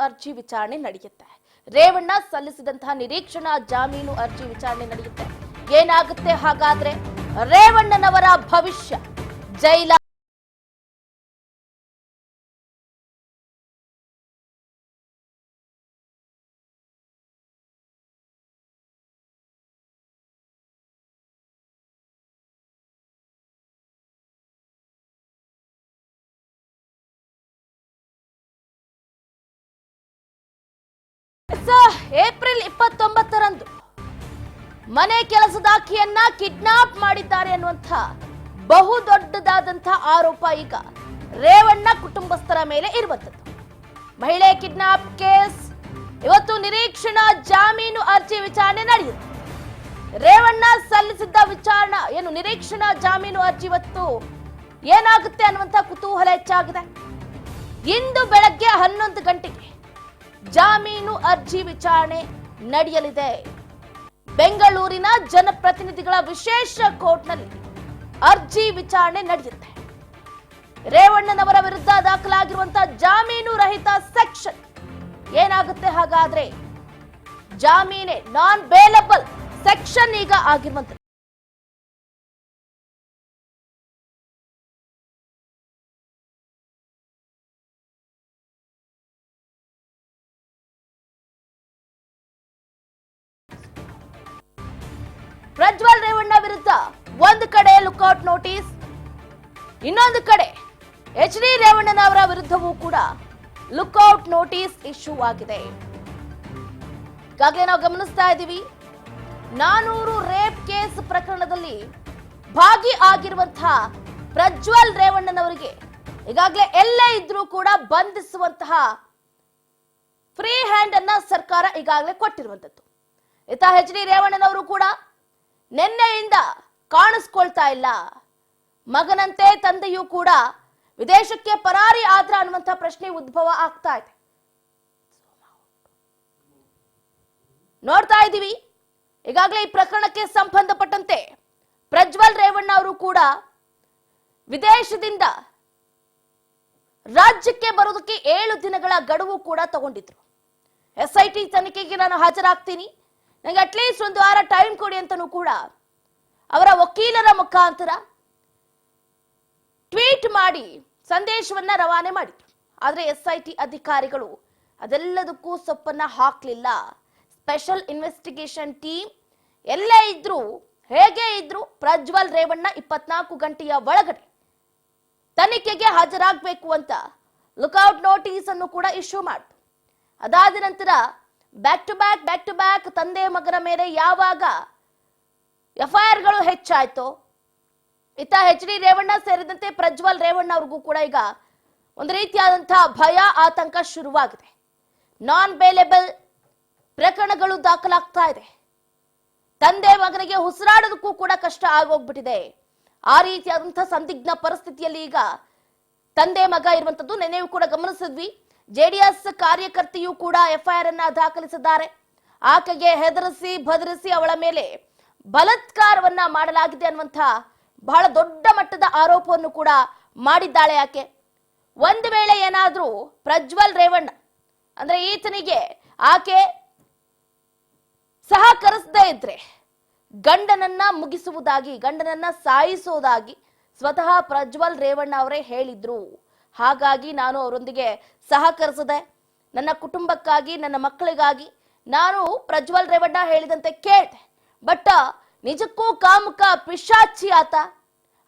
ಅರ್ಜಿ ವಿಚಾರಣೆ ನಡೆಯುತ್ತೆ. ರೇವಣ್ಣ ಸಲ್ಲಿಸಿದಂತಹ ನಿರೀಕ್ಷಣಾ ಜಾಮೀನು ಅರ್ಜಿ ವಿಚಾರಣೆ ನಡೆಯುತ್ತೆ. ಏನಾಗುತ್ತೆ ಹಾಗಾದ್ರೆ ರೇವಣ್ಣನವರ ಭವಿಷ್ಯ? ಜೈಲ ಏಪ್ರಿಲ್ 29ರಂದು ಮನೆ ಕೆಲಸದಾಕಿಯನ್ನ ಕಿಡ್ನಾಪ್ ಮಾಡಿದ್ದಾರೆ ಅನ್ನುವಂಥ ಬಹು ದೊಡ್ಡದಾದಂತಹ ಆರೋಪ ಈಗ ರೇವಣ್ಣ ಕುಟುಂಬಸ್ಥರ ಮೇಲೆ ಇರುವಂಥದ್ದು. ಮಹಿಳೆ ಕಿಡ್ನಾಪ್ ಕೇಸ್ ಇವತ್ತು ನಿರೀಕ್ಷಣಾ ಜಾಮೀನು ಅರ್ಜಿ ವಿಚಾರಣೆ ನಡೆಯುತ್ತೆ. ರೇವಣ್ಣ ಸಲ್ಲಿಸಿದ್ದ ನಿರೀಕ್ಷಣಾ ಜಾಮೀನು ಅರ್ಜಿ ಇವತ್ತು ಏನಾಗುತ್ತೆ ಅನ್ನುವಂಥ ಕುತೂಹಲ ಹೆಚ್ಚಾಗಿದೆ. ಇಂದು ಬೆಳಗ್ಗೆ 11 ಗಂಟೆಗೆ ಜಾಮೀನು ಅರ್ಜಿ ವಿಚಾರಣೆ ನಡೆಯಲಿದೆ. ಬೆಂಗಳೂರಿನ ಜನಪ್ರತಿನಿಧಿಗಳ ವಿಶೇಷ ಕೋರ್ಟ್ನಲ್ಲಿ ಅರ್ಜಿ ವಿಚಾರಣೆ ನಡೆಯುತ್ತೆ. ರೇವಣ್ಣನವರ ವಿರುದ್ಧ ದಾಖಲಾಗಿರುವಂತಹ ಜಾಮೀನು ರಹಿತ ಸೆಕ್ಷನ್ ಏನಾಗುತ್ತೆ ಹಾಗಾದ್ರೆ? ಜಾಮೀನೆ ನಾನ್ ಬೇಲಬಲ್ ಸೆಕ್ಷನ್ ಈಗ ಆಗಿರುವಂತ ಪ್ರಜ್ವಲ್ ರೇವಣ್ಣ ವಿರುದ್ಧ ಒಂದು ಕಡೆ ಲುಕ್ಔಟ್ ನೋಟಿಸ್, ಇನ್ನೊಂದು ಕಡೆ HD ರೇವಣ್ಣನವರ ವಿರುದ್ಧವೂ ಕೂಡ ಲುಕ್ಔಟ್ ನೋಟಿಸ್ ಇಶ್ಯೂ ಆಗಿದೆ. ಈಗಾಗಲೇ ನಾವು ಗಮನಿಸ್ತಾ ಇದ್ದೀವಿ, 400 ರೇಪ್ ಕೇಸ್ ಪ್ರಕರಣದಲ್ಲಿ ಭಾಗಿ ಆಗಿರುವಂತಹ ಪ್ರಜ್ವಲ್ ರೇವಣ್ಣನವರಿಗೆ ಈಗಾಗಲೇ ಎಲ್ಲೇ ಇದ್ರೂ ಕೂಡ ಬಂಧಿಸುವಂತಹ ಫ್ರೀ ಹ್ಯಾಂಡ್ ಅನ್ನ ಸರ್ಕಾರ ಈಗಾಗಲೇ ಕೊಟ್ಟಿರುವಂತದ್ದು. ಇತ್ತ HD ರೇವಣ್ಣನವರು ಕೂಡ ನಿನ್ನೆಯಿಂದ ಕಾಣಿಸ್ಕೊಳ್ತಾ ಇಲ್ಲ. ಮಗನಂತೆ ತಂದೆಯೂ ಕೂಡ ವಿದೇಶಕ್ಕೆ ಪರಾರಿ ಆದ್ರ ಅನ್ನುವಂಥ ಪ್ರಶ್ನೆ ಉದ್ಭವ ಆಗ್ತಾ ಇದೆ. ನೋಡ್ತಾ ಇದ್ದೀವಿ, ಈಗಾಗಲೇ ಈ ಪ್ರಕರಣಕ್ಕೆ ಸಂಬಂಧಪಟ್ಟಂತೆ ಪ್ರಜ್ವಲ್ ರೇವಣ್ಣ ಅವರು ಕೂಡ ವಿದೇಶದಿಂದ ರಾಜ್ಯಕ್ಕೆ ಬರೋದಕ್ಕೆ 7 ದಿನಗಳ ಗಡುವು ಕೂಡ ತಗೊಂಡಿದ್ರು. SIT ತನಿಖೆಗೆ ನಾನು ಹಾಜರಾಗ್ತೀನಿ, ನನಗೆ ಅಟ್ಲೀಸ್ಟ್ 1 ವಾರ ಟೈಮ್ ಕೊಡಿ ಅಂತನೂ ಕೂಡ ಅವರ ವಕೀಲರ ಮುಖಾಂತರ ಟ್ವೀಟ್ ಮಾಡಿ ಸಂದೇಶವನ್ನ ರವಾನೆ ಮಾಡಿದ್ರು. ಆದರೆ SIT ಅಧಿಕಾರಿಗಳು ಅದೆಲ್ಲದಕ್ಕೂ ಸೊಪ್ಪನ್ನ ಹಾಕ್ಲಿಲ್ಲ. ಸ್ಪೆಷಲ್ ಇನ್ವೆಸ್ಟಿಗೇಷನ್ ಟೀಮ್ ಎಲ್ಲೇ ಇದ್ರು, ಹೇಗೆ ಇದ್ರು, ಪ್ರಜ್ವಲ್ ರೇವಣ್ಣ 24 ಗಂಟೆಯ ಒಳಗಡೆ ತನಿಖೆಗೆ ಹಾಜರಾಗಬೇಕು ಅಂತ ಲುಕ್ಔಟ್ ನೋಟಿಸ್ ಅನ್ನು ಕೂಡ ಇಶ್ಯೂ ಮಾಡಿತು. ಅದಾದ ನಂತರ ಬ್ಯಾಕ್ ಟು ಬ್ಯಾಕ್ ತಂದೆ ಮಗನ ಮೇಲೆ ಯಾವಾಗ FIR ಗಳು ಹೆಚ್ಚಾಯ್ತು, ಇತ್ತ HD ರೇವಣ್ಣ ಸೇರಿದಂತೆ ಪ್ರಜ್ವಲ್ ರೇವಣ್ಣ ಅವ್ರಿಗೂ ಕೂಡ ಈಗ ಒಂದು ರೀತಿಯಾದಂತಹ ಭಯ ಆತಂಕ ಶುರುವಾಗಿದೆ. ನಾನ್ ಬೇಲೆಬಲ್ ಪ್ರಕರಣಗಳು ದಾಖಲಾಗ್ತಾ ಇದೆ. ತಂದೆ ಮಗನಿಗೆ ಉಸಿರಾಡೋದಕ್ಕೂ ಕೂಡ ಕಷ್ಟ ಆಗೋಗ್ಬಿಟ್ಟಿದೆ. ಆ ರೀತಿಯಾದಂತಹ ಸಂದಿಗ್ಧ ಪರಿಸ್ಥಿತಿಯಲ್ಲಿ ಈಗ ತಂದೆ ಮಗ ಇರುವಂತದ್ದು. ನೆನೆಯೂ ಕೂಡ ಗಮನಿಸಿದ್ವಿ, JDS ಕಾರ್ಯಕರ್ತೆಯೂ ಕೂಡ FIR ಅನ್ನ ದಾಖಲಿಸಿದ್ದಾರೆ. ಆಕೆಗೆ ಹೆದರಿಸಿ ಬದರಿಸಿ ಅವಳ ಮೇಲೆ ಬಲಾತ್ಕಾರವನ್ನ ಮಾಡಲಾಗಿದೆ ಅನ್ನುವಂಥ ಬಹಳ ದೊಡ್ಡ ಮಟ್ಟದ ಆರೋಪವನ್ನು ಕೂಡ ಮಾಡಿದ್ದಾಳೆ ಆಕೆ. ಒಂದು ವೇಳೆ ಏನಾದ್ರೂ ಪ್ರಜ್ವಲ್ ರೇವಣ್ಣ ಅಂದ್ರೆ ಈತನಿಗೆ ಆಕೆ ಸಹಕರಿಸದೇ ಇದ್ರೆ ಗಂಡನನ್ನ ಮುಗಿಸುವುದಾಗಿ, ಗಂಡನನ್ನ ಸಾಯಿಸುವುದಾಗಿ ಸ್ವತಃ ಪ್ರಜ್ವಲ್ ರೇವಣ್ಣ ಅವರೇ ಹೇಳಿದ್ರು. ಹಾಗಾಗಿ ನಾನು ಅವರೊಂದಿಗೆ ಸಹಕರಿಸಿದೆ, ನನ್ನ ಕುಟುಂಬಕ್ಕಾಗಿ, ನನ್ನ ಮಕ್ಕಳಿಗಾಗಿ ನಾನು ಪ್ರಜ್ವಲ್ ರೇವಣ್ಣ ಹೇಳಿದಂತೆ ಕೇಳಿದೆ. ಬಟ್ ನಿಜಕ್ಕೂ ಕಾಮುಕ ಪಿಶಾಚಿ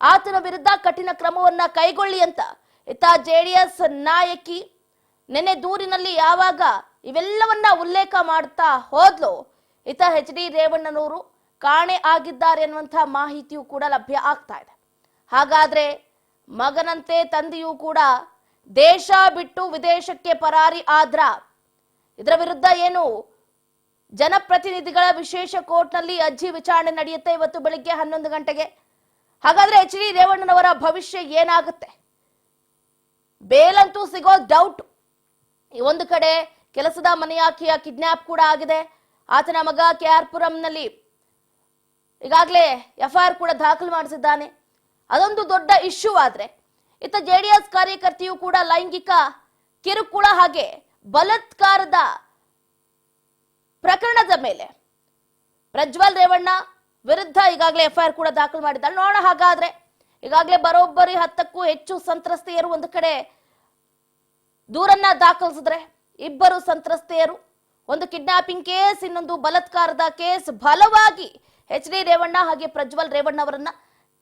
ಆತನ ವಿರುದ್ಧ ಕಠಿಣ ಕ್ರಮವನ್ನ ಕೈಗೊಳ್ಳಿ ಅಂತ ಇತ್ತ JDS ನಾಯಕಿ ನೆನೆ ದೂರಿನಲ್ಲಿ ಯಾವಾಗ ಇವೆಲ್ಲವನ್ನ ಉಲ್ಲೇಖ ಮಾಡ್ತಾ ಹೋದ್ಲು, ಇತ್ತ HD ರೇವಣ್ಣನವರು ಕಾಣೆ ಆಗಿದ್ದಾರೆ ಅನ್ನುವಂತಹ ಮಾಹಿತಿಯೂ ಕೂಡ ಲಭ್ಯ ಆಗ್ತಾ ಇದೆ. ಹಾಗಾದ್ರೆ ಮಗನಂತೆ ತಂದೆಯೂ ಕೂಡ ದೇಶ ಬಿಟ್ಟು ವಿದೇಶಕ್ಕೆ ಪರಾರಿ ಆದ್ರ ಇದರ ವಿರುದ್ಧ ಏನು ಜನಪ್ರತಿನಿಧಿಗಳ ವಿಶೇಷ ಕೋರ್ಟ್ನಲ್ಲಿ ಅರ್ಜಿ ವಿಚಾರಣೆ ನಡೆಯುತ್ತೆ ಇವತ್ತು ಬೆಳಿಗ್ಗೆ 11 ಗಂಟೆಗೆ. ಹಾಗಾದ್ರೆ HD ರೇವಣ್ಣನವರ ಭವಿಷ್ಯ ಏನಾಗುತ್ತೆ? ಬೇಲಂತೂ ಸಿಗೋ ಡೌಟ್. ಒಂದು ಕಡೆ ಕೆಲಸದ ಮನೆಯಾಕಿಯ ಕಿಡ್ನಾಪ್ ಕೂಡ ಆಗಿದೆ. ಆತನ ಮಗ KR ಪುರಂನಲ್ಲಿ ಈಗಾಗಲೇ FIR ಕೂಡ ದಾಖಲು ಮಾಡಿಸಿದ್ದಾನೆ. ಅದೊಂದು ದೊಡ್ಡ ಇಶ್ಯೂ ಆದ್ರೆ ಇತ್ತ JDS ಕಾರ್ಯಕರ್ತೆಯೂ ಕೂಡ ಲೈಂಗಿಕ ಕಿರುಕುಳ ಹಾಗೆ ಬಲಾತ್ಕಾರದ ಪ್ರಕರಣದ ಮೇಲೆ ಪ್ರಜ್ವಲ್ ರೇವಣ್ಣ ವಿರುದ್ಧ ಈಗಾಗಲೇ ಎಫ್ಐಆರ್ ಕೂಡ ದಾಖಲು ಮಾಡಿದ್ದಾರೆ. ನೋಡೋಣ ಹಾಗಾದ್ರೆ ಈಗಾಗಲೇ ಬರೋಬ್ಬರಿ 10ಕ್ಕೂ ಹೆಚ್ಚು ಸಂತ್ರಸ್ತೆಯರು ಒಂದು ಕಡೆ ದೂರನ್ನ ದಾಖಲಿಸಿದ್ರೆ, ಇಬ್ಬರು ಸಂತ್ರಸ್ತೆಯರು, ಒಂದು ಕಿಡ್ನಾಪಿಂಗ್ ಕೇಸ್, ಇನ್ನೊಂದು ಬಲಾತ್ಕಾರದ ಕೇಸ್ ಬಲವಾಗಿ ಎಚ್ ಡಿ ರೇವಣ್ಣ ಹಾಗೆ ಪ್ರಜ್ವಲ್ ರೇವಣ್ಣ ಅವರನ್ನ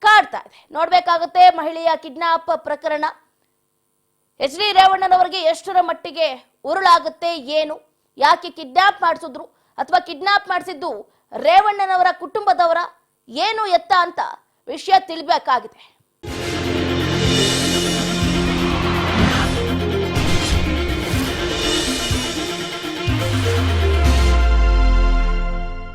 ಕಾಡ್ತಾ ಇದೆ. ನೋಡ್ಬೇಕಾಗುತ್ತೆ ಮಹಿಳೆಯ ಕಿಡ್ನಾಪ್ ಪ್ರಕರಣ ಎಚ್ ಡಿ ರೇವಣ್ಣನವರಿಗೆ ಎಷ್ಟರ ಮಟ್ಟಿಗೆ ಉರುಳಾಗುತ್ತೆ, ಏನು, ಯಾಕೆ ಕಿಡ್ನಾಪ್ ಮಾಡಿಸಿದ್ರು ಅಥವಾ ಕಿಡ್ನಾಪ್ ಮಾಡಿಸಿದ್ದು ರೇವಣ್ಣನವರ ಕುಟುಂಬದವರ, ಏನು ಎತ್ತ ಅಂತ ವಿಷಯ ತಿಳಿಬೇಕಾಗಿದೆ.